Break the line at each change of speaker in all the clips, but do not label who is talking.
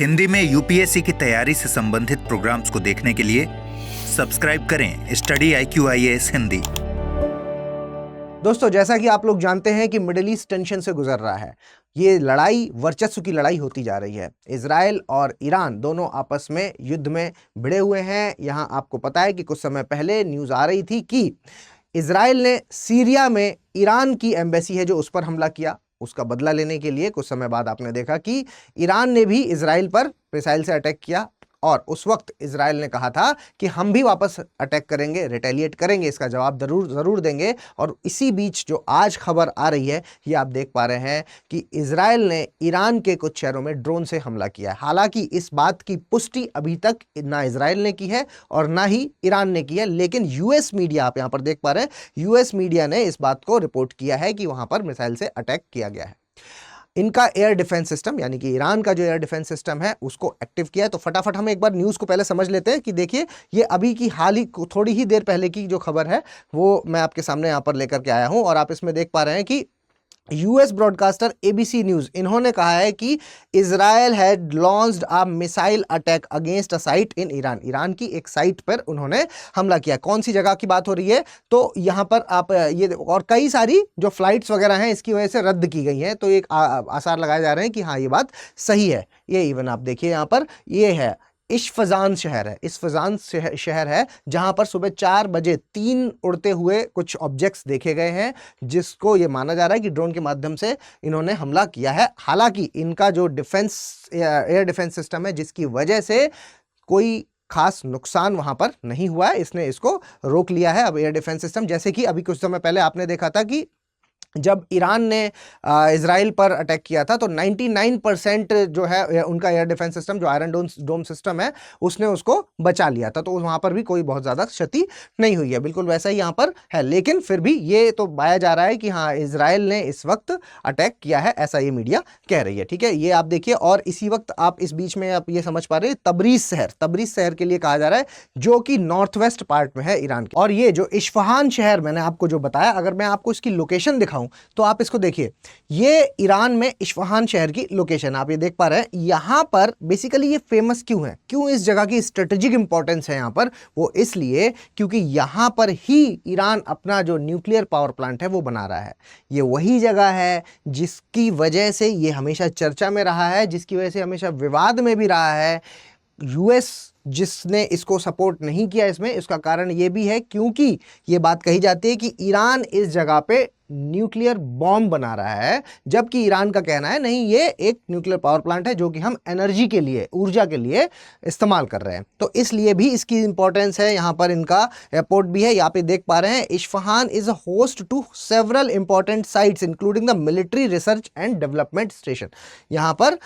हिंदी में यूपीएससी की तैयारी से संबंधित प्रोग्राम्स को देखने के लिए सब्सक्राइब करें स्टडी IQIAS हिंदी।
दोस्तों, जैसा कि आप लोग जानते हैं कि मिडिल ईस्ट टेंशन से गुजर रहा है। ये लड़ाई वर्चस्व की लड़ाई होती जा रही है। इजराइल और ईरान दोनों आपस में युद्ध में भिड़े हुए हैं। यहाँ आपको पता है कि कुछ समय पहले न्यूज़ आ रही थी कि इजराइल ने सीरिया में ईरान की एम्बेसी है जो उस पर हमला किया, उसका बदला लेने के लिए कुछ समय बाद आपने देखा कि ईरान ने भी इजराइल पर मिसाइल से अटैक किया और उस वक्त इजराइल ने कहा था कि हम भी वापस अटैक करेंगे, रिटेलिएट करेंगे, इसका जवाब ज़रूर देंगे। और इसी बीच जो आज खबर आ रही है ये आप देख पा रहे हैं कि इजराइल ने ईरान के कुछ शहरों में ड्रोन से हमला किया है। हालांकि इस बात की पुष्टि अभी तक ना इजराइल ने की है और ना ही ईरान ने की है, लेकिन यूएस मीडिया, आप यहाँ पर देख पा रहे हैं, यूएस मीडिया ने इस बात को रिपोर्ट किया है कि वहां पर मिसाइल से अटैक किया गया है। इनका एयर डिफेंस सिस्टम यानी कि ईरान का जो एयर डिफेंस सिस्टम है उसको एक्टिव किया है। तो फटाफट हम एक बार न्यूज़ को पहले समझ लेते हैं कि देखिए ये अभी की हाल ही थोड़ी ही देर पहले की जो खबर है वो मैं आपके सामने यहाँ पर लेकर के आया हूँ। और आप इसमें देख पा रहे हैं कि यूएस ब्रॉडकास्टर ABC न्यूज़, इन्होंने कहा है कि Israel had launched a missile attack against a site in Iran. Iran की एक साइट पर उन्होंने हमला किया। कौन सी जगह की बात हो रही है? तो यहाँ पर आप ये और कई सारी जो फ्लाइट्स वगैरह हैं इसकी वजह से रद्द की गई हैं। तो एक आसार लगाए जा रहे हैं कि हाँ ये बात सही है। ये इवन आप देखिए यहाँ पर ये है इश्फजान शहर है, इश्फजान शहर है जहां पर सुबह 4 बजे 3 उड़ते हुए कुछ ऑब्जेक्ट्स देखे गए हैं जिसको ये माना जा रहा है कि ड्रोन के माध्यम से इन्होंने हमला किया है। हालांकि इनका जो डिफेंस एयर डिफेंस सिस्टम है जिसकी वजह से कोई खास नुकसान वहां पर नहीं हुआ है, इसने इसको रोक लिया है। अब एयर डिफेंस सिस्टम, जैसे कि अभी कुछ समय पहले आपने देखा था कि जब ईरान ने इजराइल पर अटैक किया था तो 99% जो है उनका एयर डिफेंस सिस्टम, जो आयरन डोम सिस्टम है, उसने उसको बचा लिया था। तो वहां पर भी कोई बहुत ज़्यादा क्षति नहीं हुई है। बिल्कुल वैसा ही यहाँ पर है, लेकिन फिर भी ये तो पाया जा रहा है कि हाँ इजराइल ने इस वक्त अटैक किया है, ऐसा ये मीडिया कह रही है। ठीक है, ये आप देखिए। और इसी वक्त आप इस बीच में आप ये समझ पा रहे हैं तबरीज शहर के लिए कहा जा रहा है जो कि नॉर्थ वेस्ट पार्ट में है ईरान के। और ये जो इस्फहान शहर मैंने आपको जो बताया, अगर मैं आपको इसकी लोकेशन दिखाऊं तो आप इसको देखिए, ये ईरान में इस्फहान शहर की लोकेशन आप ये देख पा रहे हैं। यहां पर बेसिकली ये फेमस क्यों है, क्यों इस जगह की स्ट्रेटेजिक इंपॉर्टेंस है यहां पर, वो इसलिए क्योंकि यहां पर ही ईरान अपना जो न्यूक्लियर पावर प्लांट है वो बना रहा है। ये वही जगह है जिसकी वजह से ये हमेशा चर्चा में रहा है, जिसकी वजह से हमेशा विवाद में भी रहा है। यूएस जिसने इसको सपोर्ट नहीं किया इसमें, इसका कारण ये भी है क्योंकि ये बात कही जाती है कि ईरान इस जगह पे न्यूक्लियर बॉम्ब बना रहा है, जबकि ईरान का कहना है नहीं, ये एक न्यूक्लियर पावर प्लांट है जो कि हम एनर्जी के लिए, ऊर्जा के लिए इस्तेमाल कर रहे हैं। तो इसलिए भी इसकी इंपॉर्टेंस है। यहाँ पर इनका एयरपोर्ट भी है, यहाँ पे देख पा रहे हैं। Isfahan is host to several important sites including the military research and development station. यहाँ पर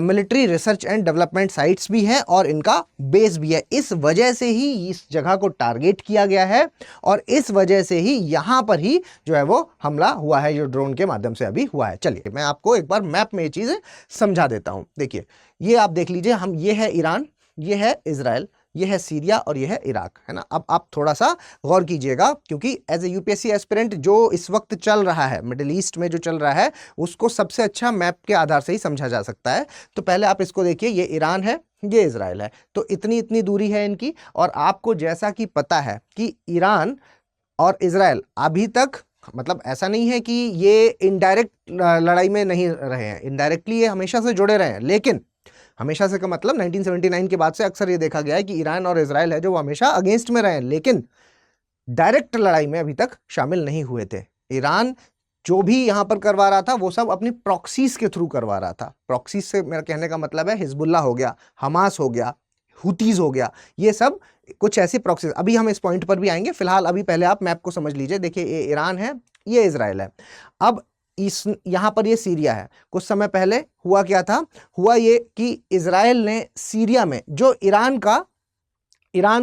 military research and development sites भी हैं और इनका बेस भी है। इस वजह से ही इस जगह को टारगेट किया गया है और इस वजह से ही यहाँ पर ही जो है वो हमला हुआ है, जो ड्रोन के माध्यम से अभी हुआ है। चलिए मैं आपको एक बार मैप में ये चीजें समझा देता हूं। देखिए ये आप देख लीजिए, हम ये है ईरान, ये है इजराइल, ये है सीरिया और ये है इराक, है ना। अब आप थोड़ा सा गौर कीजिएगा क्योंकि एज ए यूपीएससी एस्पिरेंट जो इस वक्त चल रहा है मिडिल ईस्ट में, जो चल रहा है उसको सबसे अच्छा मैप के आधार से ही समझा जा सकता है। तो पहले आप इसको देखिए, ये ईरान है, ये इजराइल है, तो इतनी दूरी है इनकी। और आपको जैसा कि पता है कि ईरान और इजराइल अभी तक, मतलब ऐसा नहीं है कि ये इनडायरेक्ट लड़ाई में नहीं रहे हैं, इनडायरेक्टली ये हमेशा से जुड़े रहे हैं। लेकिन हमेशा से का मतलब 1979 के बाद से अक्सर ये देखा गया है कि ईरान और इजराइल है जो वो हमेशा अगेंस्ट में रहे हैं, लेकिन डायरेक्ट लड़ाई में अभी तक शामिल नहीं हुए थे। ईरान जो भी यहां पर करवा रहा था वो सब अपनी प्रॉक्सीज के थ्रू करवा रहा था। प्रॉक्सीज से मेरा कहने का मतलब है हिजबुल्ला हो गया, हमास हो गया, हुतीज हो गया, ये सब कुछ ऐसी प्रॉक्सीज। अभी हम इस पॉइंट पर भी आएंगे, फिलहाल अभी पहले आप मैप को समझ लीजिए। देखिए ये ईरान है, ये इजराइल है। अब इस यहां पर ये सीरिया है। कुछ समय पहले हुआ क्या था, हुआ ये कि इजराइल ने सीरिया में जो ईरान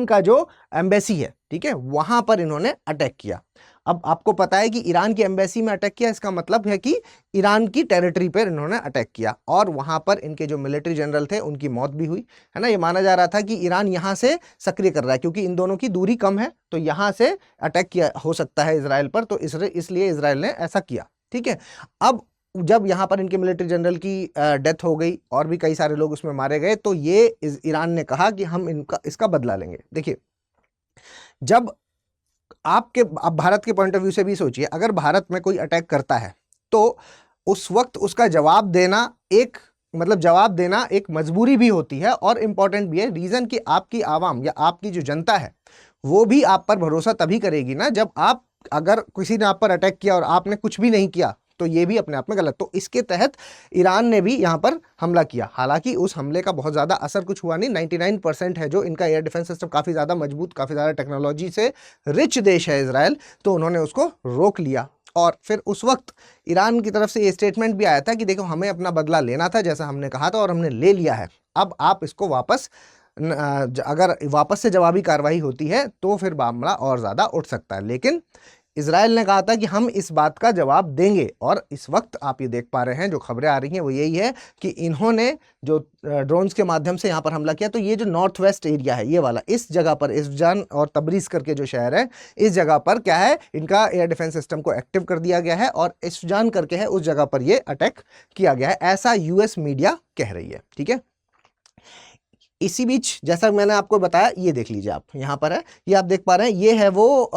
का जो एम्बेसी है, ठीक है, वहां पर इन्होंने अटैक किया। अब आपको पता है कि ईरान की एम्बेसी में अटैक किया, इसका मतलब है कि ईरान की टेरिटरी पर इन्होंने अटैक किया और वहां पर इनके जो मिलिट्री जनरल थे उनकी मौत भी हुई, है ना। ये माना जा रहा था कि ईरान यहां से सक्रिय कर रहा है क्योंकि इन दोनों की दूरी कम है, तो यहां से अटैक किया हो सकता है इजराइल पर, तो इसलिए इजराइल ने ऐसा किया। ठीक है, अब जब यहाँ पर इनके मिलिट्री जनरल की डेथ हो गई और भी कई सारे लोग उसमें मारे गए, तो ये ईरान ने कहा कि हम इसका बदला लेंगे। देखिए, जब आप भारत के पॉइंट ऑफ व्यू से भी सोचिए, अगर भारत में कोई अटैक करता है तो उस वक्त उसका जवाब देना एक मजबूरी भी होती है और इंपॉर्टेंट भी है। रीजन कि आपकी आवाम या आपकी जो जनता है वो भी आप पर भरोसा तभी करेगी ना, जब अगर किसी ने आप पर अटैक किया और आपने कुछ भी नहीं किया तो ये भी अपने आप में गलत। तो इसके तहत ईरान ने भी यहाँ पर हमला किया। हालांकि उस हमले का बहुत ज़्यादा असर कुछ हुआ नहीं। 99% है जो इनका एयर डिफेंस सिस्टम, काफ़ी ज़्यादा मजबूत, काफ़ी ज़्यादा टेक्नोलॉजी से रिच देश है इजराइल, तो उन्होंने उसको रोक लिया। और फिर उस वक्त ईरान की तरफ से ये स्टेटमेंट भी आया था कि देखो, हमें अपना बदला लेना था जैसा हमने कहा था और हमने ले लिया है। अब आप इसको वापस, अगर वापस से जवाबी कार्रवाई होती है तो फिर मामला और ज़्यादा उठ सकता है। लेकिन इजराइल ने कहा था कि हम इस बात का जवाब देंगे। और इस वक्त आप ये देख पा रहे हैं, जो खबरें आ रही हैं वो यही है कि इन्होंने जो ड्रोन्स के माध्यम से यहाँ पर हमला किया, तो ये जो नॉर्थ वेस्ट एरिया है, ये वाला, इस जगह पर इस्फजान और तबरीज करके जो शहर है, इस जगह पर क्या है, इनका एयर डिफेंस सिस्टम को एक्टिव कर दिया गया है और इस्फजान करके है उस जगह पर ये अटैक किया गया है, ऐसा यूएस मीडिया कह रही है। ठीक है, इसी बीच जैसा मैंने आपको बताया, ये देख लीजिए आप, यहाँ पर है, ये आप देख पा रहे हैं, ये है वो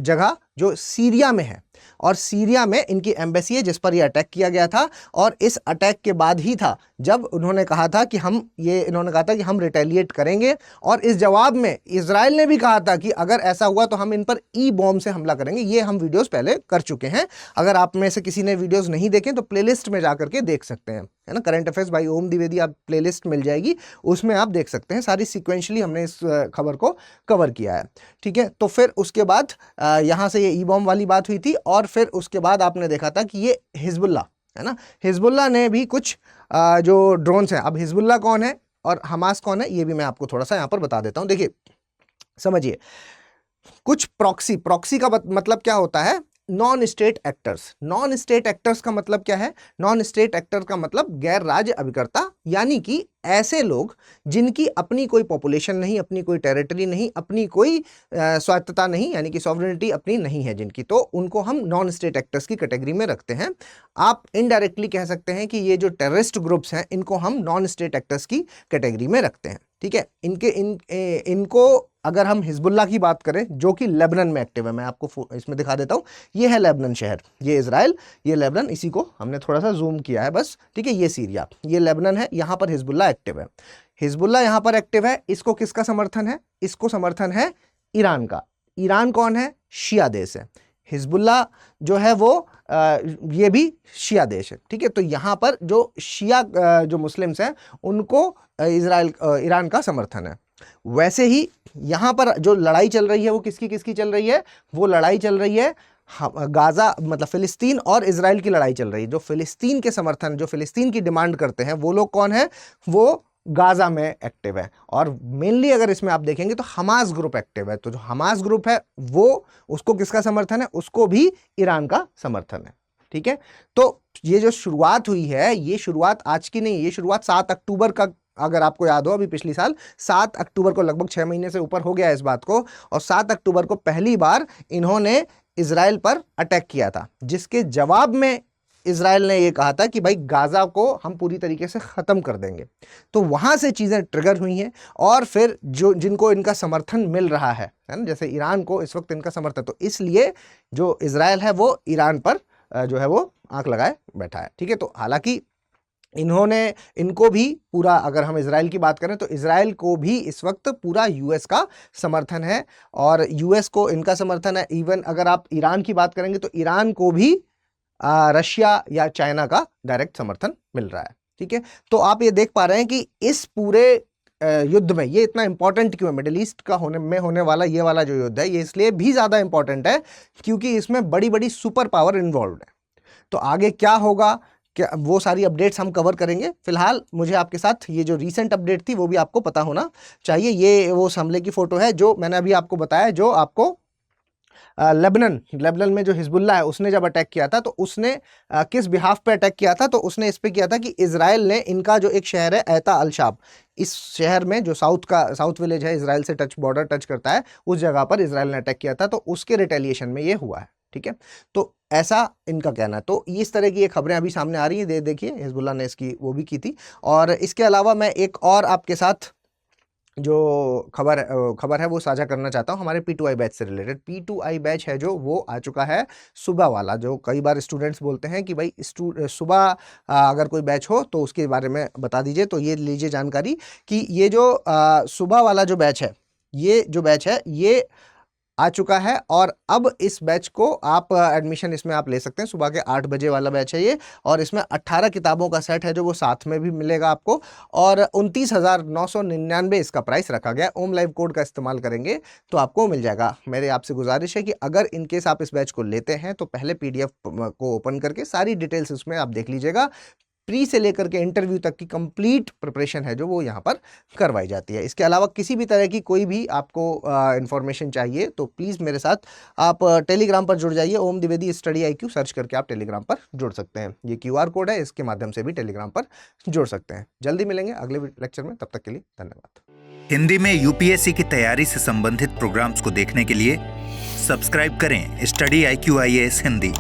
जगह जो सीरिया में है और सीरिया में इनकी एम्बेसी है जिस पर ये अटैक किया गया था। और इस अटैक के बाद ही था जब इन्होंने कहा था कि हम रिटेलिएट करेंगे। और इस जवाब में इजराइल ने भी कहा था कि अगर ऐसा हुआ तो हम इन पर ई बॉम्ब से हमला करेंगे। ये हम वीडियोस पहले कर चुके हैं, अगर आप में से किसी ने वीडियोस नहीं देखे तो प्लेलिस्ट में जाकर के देख सकते हैं, है ना। करंट अफेयर्स बाय ओम द्विवेदी आप प्लेलिस्ट मिल जाएगी, उसमें आप देख सकते हैं, सारी सिक्वेंशली हमने इस खबर को कवर किया है। ठीक है, तो फिर उसके बाद यहाँ से ये ई बॉम्ब वाली बात हुई थी और फिर उसके बाद आपने देखा था कि ये हिजबुल्ला, है ना, हिजबुल्ला ने भी कुछ जो ड्रोन्स हैं। अब हिजबुल्ला कौन है और हमास कौन है, ये भी मैं आपको थोड़ा सा यहाँ पर बता देता हूँ। देखिए, समझिए, कुछ प्रॉक्सी का मतलब क्या होता है, non state actors. Non state actors का मतलब क्या है, नॉन स्टेट एक्टर का मतलब गैर राज्य अभिकर्ता, यानी कि ऐसे लोग जिनकी अपनी कोई पॉपुलेशन नहीं, अपनी कोई टेरिटरी नहीं, अपनी कोई स्वायत्तता नहीं, यानी कि सॉवरेनिटी अपनी नहीं है जिनकी, तो उनको हम नॉन स्टेट एक्टर्स की कैटेगरी में रखते हैं। आप इनडायरेक्टली कह सकते हैं कि ये जो टेररिस्ट ग्रुप्स हैं इनको हम नॉन स्टेट एक्टर्स की कैटेगरी में रखते हैं। ठीक है, इनको अगर हम हिजबुल्ला की बात करें जो कि लेबनान में एक्टिव है, मैं आपको इसमें दिखा देता हूं, ये है लेबनान शहर, ये इजराइल, ये लेबनान, इसी को हमने थोड़ा सा जूम किया है बस। ठीक है, ये सीरिया, ये लेबनान है, यहां पर हिजबुल्ला एक्टिव है। हिजबुल्ला यहां पर एक्टिव है, इसको किसका समर्थन है, इसको समर्थन है ईरान का। ईरान कौन है, शिया देश है। हिजबुल्ला जो है वो ये भी शिया देश है। ठीक है, तो यहाँ पर जो शिया जो मुस्लिम्स हैं उनको ईरान का समर्थन है। वैसे ही यहाँ पर जो लड़ाई चल रही है वो किसकी चल रही है, वो लड़ाई चल रही है गाजा, मतलब फिलिस्तीन और इजराइल की लड़ाई चल रही है। जो फिलिस्तीन के समर्थन, जो फिलिस्तीन की डिमांड करते हैं वो लोग कौन है, वो गाजा में एक्टिव है। और मेनली अगर इसमें आप देखेंगे तो हमास ग्रुप एक्टिव है। तो जो हमास ग्रुप है वो, उसको किसका समर्थन है, उसको भी ईरान का समर्थन है। ठीक है, तो ये जो शुरुआत हुई है, ये शुरुआत आज की नहीं, ये शुरुआत 7 अक्टूबर का, अगर आपको याद हो, अभी पिछली साल 7 अक्टूबर को, लगभग 6 महीने से ऊपर हो गया इस बात को, और 7 अक्टूबर को पहली बार इन्होंने इजराइल पर अटैक किया था, जिसके जवाब में इजराइल ने यह कहा था कि भाई गाजा को हम पूरी तरीके से खत्म कर देंगे। तो वहां से चीजें ट्रिगर हुई हैं और फिर जो जिनको इनका समर्थन मिल रहा है ना, जैसे ईरान को इस वक्त इनका समर्थन, तो इसलिए जो इजराइल है वो ईरान पर जो है वो आंख लगाए बैठा है। ठीक है, तो हालांकि इनको भी पूरा, अगर हम इजराइल की बात करें तो इजराइल को भी इस वक्त पूरा यूएस का समर्थन है और यूएस को इनका समर्थन है। इवन अगर आप ईरान की बात करेंगे तो ईरान को भी रशिया या चाइना का डायरेक्ट समर्थन मिल रहा है। ठीक है, तो आप ये देख पा रहे हैं कि इस पूरे युद्ध में ये इतना इंपॉर्टेंट क्यों है, मिडिल ईस्ट का होने वाला ये वाला जो युद्ध है, ये इसलिए भी ज्यादा इंपॉर्टेंट है क्योंकि इसमें बड़ी बड़ी सुपर पावर इन्वॉल्व है। तो आगे क्या होगा, क्या वो सारी अपडेट्स हम कवर करेंगे। फिलहाल मुझे आपके साथ ये जो रीसेंट अपडेट थी वो भी आपको पता होना चाहिए। ये वो हमले की फोटो है जो मैंने अभी आपको बताया, जो आपको लेबनान में जो हिजबुल्ला है उसने जब अटैक किया था तो उसने किस बिहाफ पे अटैक किया था, तो उसने इस पे किया था कि इजराइल ने इनका जो एक शहर है ऐता अल-शाब, इस शहर में जो साउथ विलेज है, इजराइल से बॉर्डर टच करता है, उस जगह पर इजराइल ने अटैक किया था, तो उसके रिटेलिएशन में ये हुआ है। ठीक है, तो ऐसा इनका कहना है। तो इस तरह की ये खबरें अभी सामने आ रही हैं, देखिए हिजबुल्लाह ने इसकी वो भी की थी। और इसके अलावा मैं एक और आपके साथ जो खबर है वो साझा करना चाहता हूँ हमारे P2I बैच से रिलेटेड। P2I बैच है जो वो आ चुका है सुबह वाला, जो कई बार स्टूडेंट्स बोलते हैं कि भाई सुबह अगर कोई बैच हो तो उसके बारे में बता दीजिए। तो ये लीजिए जानकारी कि ये जो सुबह वाला जो बैच है, ये जो बैच है ये आ चुका है। और अब इस बैच को आप एडमिशन इसमें आप ले सकते हैं। सुबह के 8 बजे वाला बैच है ये, और इसमें 18 किताबों का सेट है जो वो साथ में भी मिलेगा आपको, और 29,999 इसका प्राइस रखा गया। ओम लाइव कोड का इस्तेमाल करेंगे तो आपको मिल जाएगा। मेरे आपसे गुजारिश है कि अगर इनकेस आप इस बैच को लेते हैं तो पहले PDF को ओपन करके सारी डिटेल्स उसमें आप देख लीजिएगा। प्री से लेकर के इंटरव्यू तक की कंप्लीट प्रिपरेशन है जो वो यहाँ पर करवाई जाती है। इसके अलावा किसी भी तरह की कोई भी आपको इन्फॉर्मेशन चाहिए तो प्लीज़ मेरे साथ आप टेलीग्राम पर जुड़ जाइए। ओम द्विवेदी स्टडी IQ सर्च करके आप टेलीग्राम पर जुड़ सकते हैं। ये QR कोड है, इसके माध्यम से भी टेलीग्राम पर जुड़ सकते हैं। जल्दी मिलेंगे अगले लेक्चर में, तब तक के लिए धन्यवाद।
हिंदी में UPSC की तैयारी से संबंधित प्रोग्राम्स को देखने के लिए सब्सक्राइब करें स्टडी IQ IAS हिंदी।